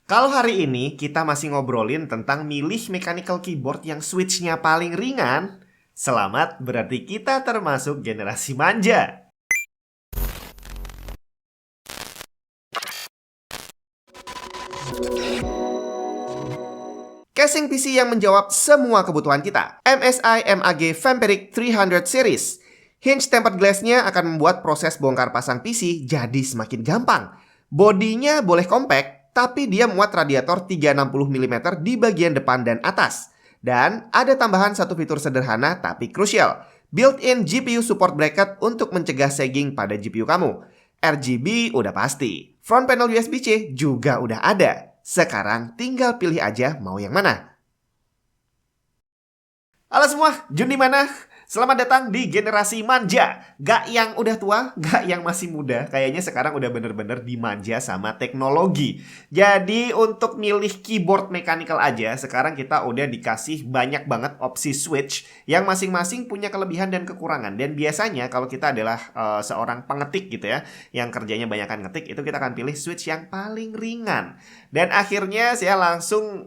Kalau hari ini kita masih ngobrolin tentang milih mechanical keyboard yang switch-nya paling ringan, selamat berarti kita termasuk generasi manja. Casing PC yang menjawab semua kebutuhan kita. MSI MAG Vampiric 300 Series. Hinge tempered glass-nya akan membuat proses bongkar pasang PC jadi semakin gampang. Bodinya boleh compact, tapi dia muat radiator 360 mm di bagian depan dan atas. Dan ada tambahan satu fitur sederhana tapi krusial. Built-in GPU support bracket untuk mencegah sagging pada GPU kamu. RGB udah pasti. Front panel USB-C juga udah ada. Sekarang tinggal pilih aja mau yang mana. Halo semua, Jun di mana? Selamat datang di generasi manja. Gak yang udah tua, gak yang masih muda. Kayaknya sekarang udah bener-bener dimanja sama teknologi. Jadi untuk milih keyboard mechanical aja, sekarang kita udah dikasih banyak banget opsi switch yang masing-masing punya kelebihan dan kekurangan. Dan biasanya kalau kita adalah seorang pengetik gitu ya, yang kerjanya banyakan ngetik, itu kita akan pilih switch yang paling ringan. Dan akhirnya saya langsung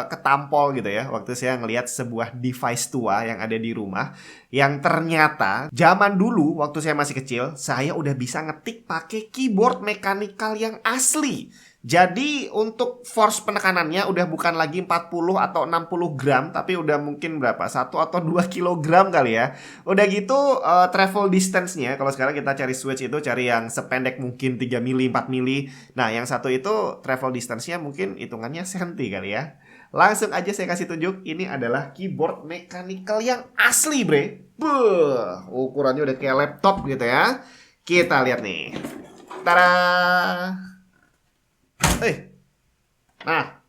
ketampol gitu ya, waktu saya ngelihat sebuah device tua yang ada di rumah, yang ternyata zaman dulu waktu saya masih kecil, saya udah bisa ngetik pakai keyboard mechanical yang asli. Jadi untuk force penekanannya udah bukan lagi 40 atau 60 gram, tapi udah mungkin berapa? 1 atau 2 kilogram kali ya. Udah gitu travel distance-nya, kalau sekarang kita cari switch itu cari yang sependek mungkin 3 mili, 4 mili. Nah yang satu itu travel distance-nya mungkin hitungannya senti kali ya. Langsung aja saya kasih tunjuk, ini adalah keyboard mechanical yang asli bre. Buh, ukurannya udah kayak laptop gitu ya. Kita lihat nih. Tada. Nah,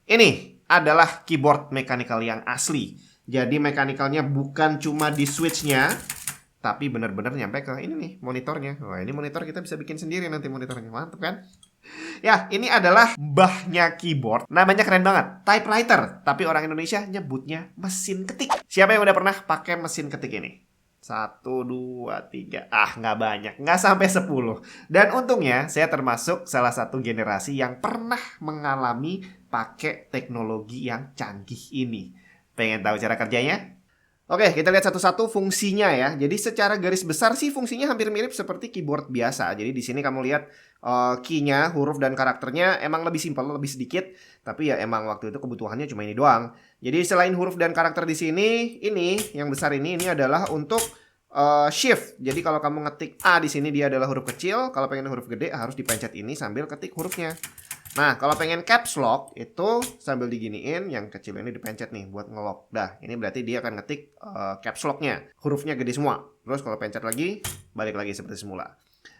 ini adalah keyboard mechanical yang asli. Jadi mechanikalnya bukan cuma di switch-nya, tapi benar-benar nyampe ke ini nih monitornya. Wah, ini monitor kita bisa bikin sendiri nanti monitornya. Mantap kan? Ya, ini adalah mbahnya keyboard. Namanya keren banget, typewriter. Tapi orang Indonesia nyebutnya mesin ketik. Siapa yang udah pernah pakai mesin ketik ini? 1, 2, 3. Ah, nggak banyak. Nggak sampai 10. Dan untungnya, saya termasuk salah satu generasi yang pernah mengalami pakai teknologi yang canggih ini. Pengen tahu cara kerjanya? Oke, kita lihat satu-satu fungsinya ya. Jadi secara garis besar sih fungsinya hampir mirip seperti keyboard biasa. Jadi di sini kamu lihat key-nya, huruf dan karakternya emang lebih simpel, lebih sedikit. Tapi ya emang waktu itu kebutuhannya cuma ini doang. Jadi selain huruf dan karakter di sini, ini yang besar ini adalah untuk shift. Jadi kalau kamu ngetik A di sini dia adalah huruf kecil. Kalau pengen huruf gede harus dipencet ini sambil ketik hurufnya. Nah, kalau pengen caps lock itu sambil diginiin, yang kecil ini dipencet nih buat ngelock. Dah, ini berarti dia akan ngetik caps locknya. Hurufnya gede semua. Terus kalau pencet lagi, balik lagi seperti semula.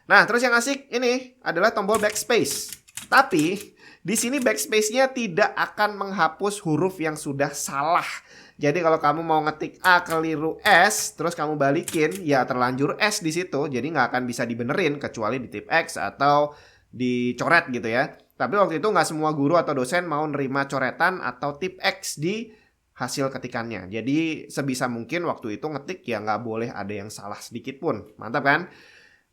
Nah, terus yang asik ini adalah tombol backspace. Tapi di sini backspace-nya tidak akan menghapus huruf yang sudah salah. Jadi kalau kamu mau ngetik A keliru S, terus kamu balikin, ya terlanjur S di situ. Jadi nggak akan bisa dibenerin kecuali di tip X atau dicoret gitu ya. Tapi waktu itu nggak semua guru atau dosen mau nerima coretan atau tip X di hasil ketikannya. Jadi sebisa mungkin waktu itu ngetik ya nggak boleh ada yang salah sedikit pun. Mantap kan?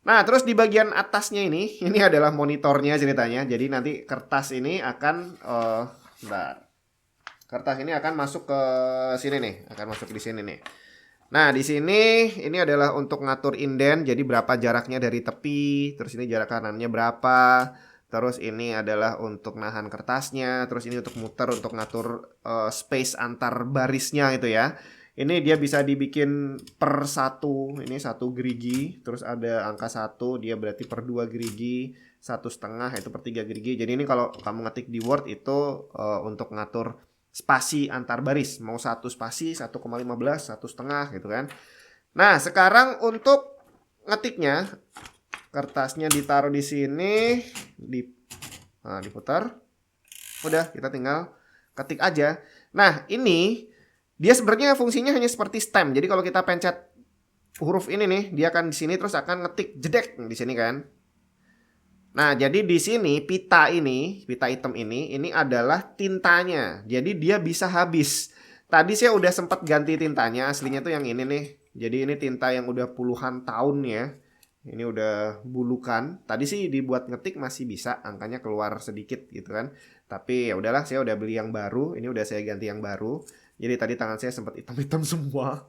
Nah terus di bagian atasnya ini adalah monitornya ceritanya. Jadi nanti kertas ini akan kertas ini akan masuk ke sini nih, akan masuk di sini nih. Nah, di sini ini adalah untuk ngatur inden, jadi berapa jaraknya dari tepi, terus ini jarak kanannya berapa. Terus ini adalah untuk nahan kertasnya, terus ini untuk muter untuk ngatur space antar barisnya itu ya. Ini dia bisa dibikin per 1, ini 1 gerigi, terus ada angka 1, dia berarti per 2 gerigi, 1,5 itu per 3 gerigi. Jadi ini kalau kamu ngetik di Word itu untuk ngatur spasi antar baris, mau 1 spasi, 1,15, 1,5 gitu kan. Nah, sekarang untuk ngetiknya, kertasnya ditaruh di sini, diputar. Udah, kita tinggal ketik aja. Nah, ini dia sebenarnya fungsinya hanya seperti stem. Jadi kalau kita pencet huruf ini nih, dia akan di sini terus akan ngetik jedek di sini kan. Nah, jadi di sini pita hitam ini adalah tintanya. Jadi dia bisa habis. Tadi saya udah sempat ganti tintanya, aslinya tuh yang ini nih. Jadi ini tinta yang udah puluhan tahun ya. Ini udah bulukan. Tadi sih dibuat ngetik masih bisa, angkanya keluar sedikit gitu kan. Tapi ya udahlah, saya udah beli yang baru. Ini udah saya ganti yang baru. Jadi tadi tangan saya sempat hitam-hitam semua.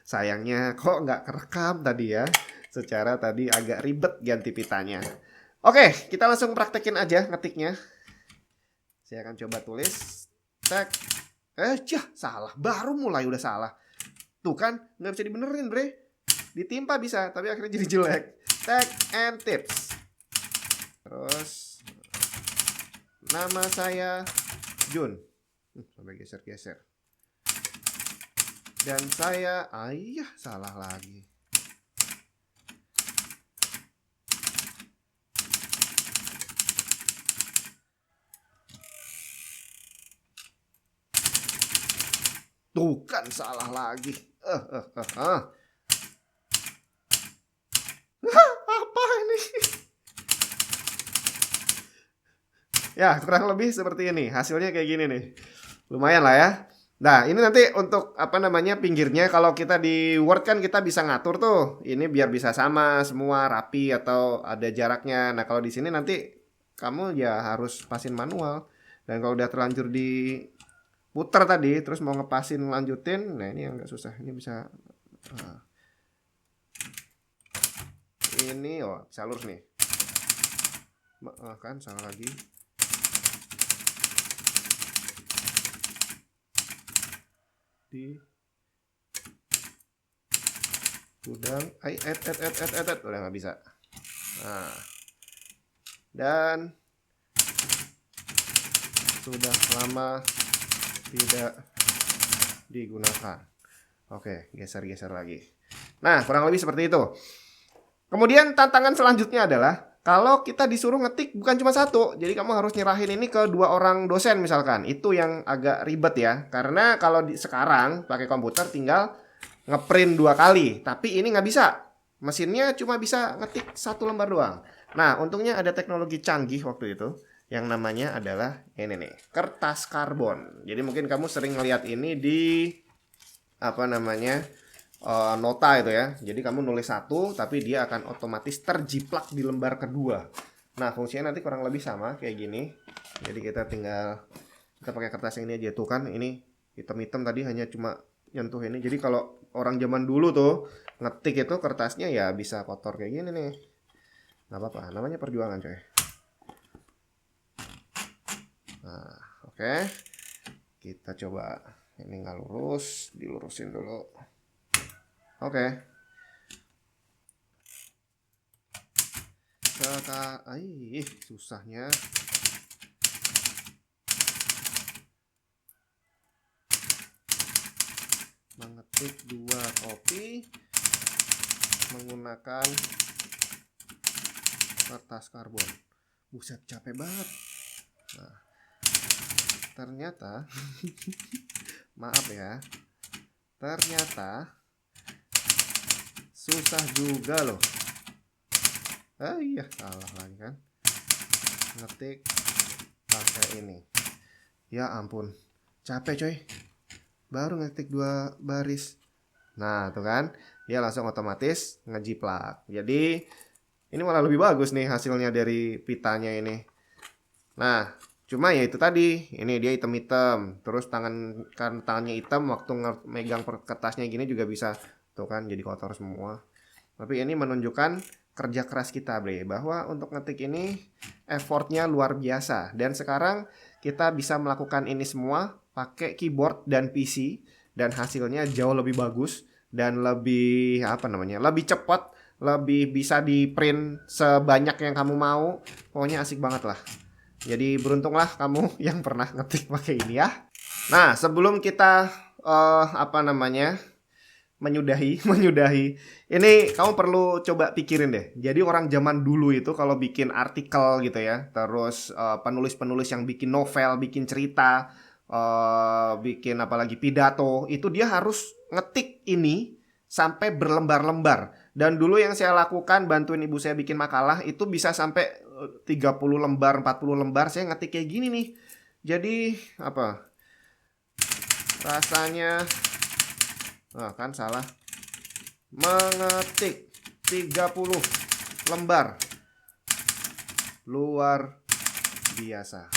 Sayangnya kok nggak kerekam tadi ya. Secara tadi agak ribet ganti pitanya. Oke, kita langsung praktekin aja ngetiknya. Saya akan coba tulis. Tek. Salah. Baru mulai udah salah. Tuh kan, nggak bisa dibenerin, bre. Ditimpa bisa, tapi akhirnya jadi jelek. Tag and tips. Terus nama saya Jun. Sampai geser-geser. Dan saya, salah lagi. Tuh kan salah lagi. Apa ini? Ya, kurang lebih seperti ini. Hasilnya kayak gini nih. Lumayan lah ya. Nah, ini nanti untuk apa namanya pinggirnya, kalau kita di Word kan kita bisa ngatur tuh. Ini biar bisa sama semua rapi atau ada jaraknya. Nah, kalau di sini nanti kamu ya harus pasin manual. Dan kalau udah terlanjur diputar tadi, terus mau ngepasin lanjutin, nah ini yang agak susah. Ini bisa ini bisa lurus nih. Kan salah lagi. Di gudang udah nggak bisa. Nah, dan sudah lama tidak digunakan. Oke, geser-geser lagi. Nah, kurang lebih seperti itu. Kemudian tantangan selanjutnya adalah kalau kita disuruh ngetik bukan cuma satu, jadi kamu harus nyerahin ini ke 2 orang dosen misalkan. Itu yang agak ribet ya, karena kalau sekarang pakai komputer tinggal ngeprint 2 kali, tapi ini nggak bisa. Mesinnya cuma bisa ngetik 1 lembar doang. Nah, untungnya ada teknologi canggih waktu itu yang namanya adalah ini nih, kertas karbon. Jadi mungkin kamu sering ngeliat ini di apa namanya nota itu ya. Jadi kamu nulis 1, tapi dia akan otomatis terjiplak di lembar kedua. Nah, fungsinya nanti kurang lebih sama kayak gini. Jadi kita pakai kertas yang ini aja. Tuh kan, ini hitam-hitam tadi hanya cuma nyentuh ini. Jadi kalau orang zaman dulu tuh ngetik itu kertasnya ya bisa kotor kayak gini nih. Nggak apa-apa, namanya perjuangan coy. Nah, oke. Kita coba ini nggak lurus, dilurusin dulu. Oke. Susahnya. Mengetik 2 kopi menggunakan kertas karbon. Buset, capek banget. Nah, ternyata maaf ya. Ternyata susah juga loh. Salah lagi kan. Ngetik pakai ini. Ya ampun, capek coy. Baru ngetik 2 baris. Nah, tuh kan. Dia langsung otomatis ngejiplak. Jadi ini malah lebih bagus nih hasilnya dari pitanya ini. Nah, cuma ya itu tadi. Ini dia hitam-hitam. Terus tangannya hitam, waktu megang kertasnya gini juga bisa. Tuh kan, jadi kotor semua. Tapi ini menunjukkan kerja keras kita, bre, bahwa untuk ngetik ini effortnya luar biasa. Dan sekarang kita bisa melakukan ini semua pakai keyboard dan PC, dan hasilnya jauh lebih bagus dan lebih lebih cepat, lebih bisa di print sebanyak yang kamu mau. Pokoknya asik banget lah. Jadi beruntunglah kamu yang pernah ngetik pakai ini ya. Nah, sebelum kita menyudahi. Ini kamu perlu coba pikirin deh. Jadi orang zaman dulu itu kalau bikin artikel gitu ya, terus penulis-penulis yang bikin novel, bikin cerita, bikin apalagi pidato, itu dia harus ngetik ini sampai berlembar-lembar. Dan dulu yang saya lakukan bantuin ibu saya bikin makalah itu bisa sampai 30 lembar, 40 lembar saya ngetik kayak gini nih. Jadi rasanya kan salah mengetik lembar. Luar biasa.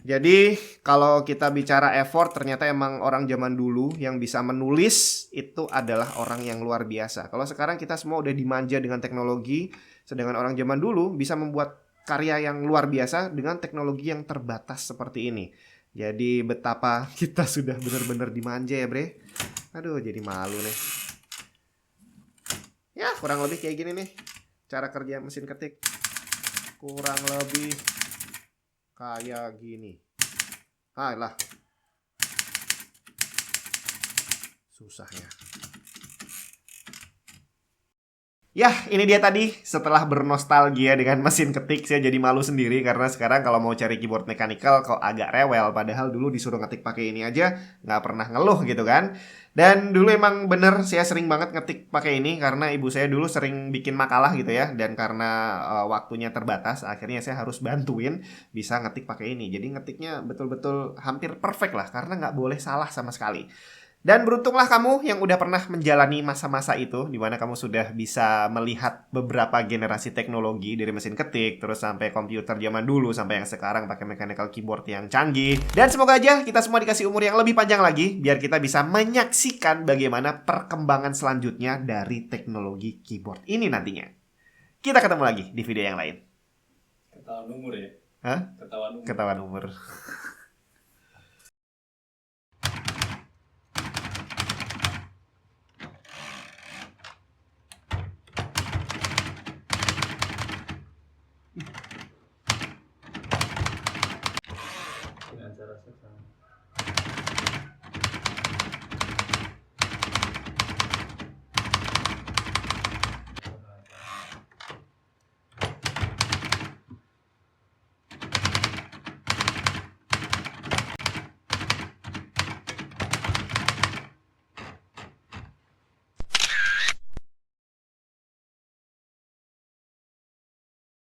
Jadi kalau kita bicara effort, ternyata emang orang zaman dulu yang bisa menulis itu adalah orang yang luar biasa. Kalau sekarang kita semua udah dimanja dengan teknologi, sedangkan orang zaman dulu bisa membuat karya yang luar biasa dengan teknologi yang terbatas seperti ini. Jadi betapa kita sudah benar-benar dimanja ya bre. Aduh jadi malu nih. Ya kurang lebih kayak gini nih cara kerja mesin ketik. Kurang lebih kayak gini. Lah. Susah ya. Ya, ini dia tadi. Setelah bernostalgia dengan mesin ketik, saya jadi malu sendiri karena sekarang kalau mau cari keyboard mechanical kok agak rewel. Padahal dulu disuruh ngetik pakai ini aja, nggak pernah ngeluh gitu kan. Dan dulu emang bener saya sering banget ngetik pakai ini karena ibu saya dulu sering bikin makalah gitu ya. Dan karena waktunya terbatas, akhirnya saya harus bantuin bisa ngetik pakai ini. Jadi ngetiknya betul-betul hampir perfect lah karena nggak boleh salah sama sekali. Dan beruntunglah kamu yang udah pernah menjalani masa-masa itu di mana kamu sudah bisa melihat beberapa generasi teknologi dari mesin ketik terus sampai komputer zaman dulu sampai yang sekarang pakai mechanical keyboard yang canggih. Dan semoga aja kita semua dikasih umur yang lebih panjang lagi biar kita bisa menyaksikan bagaimana perkembangan selanjutnya dari teknologi keyboard ini nantinya. Kita ketemu lagi di video yang lain. Ketahuan umur ya? Hah? Ketahuan umur. Ketahuan umur.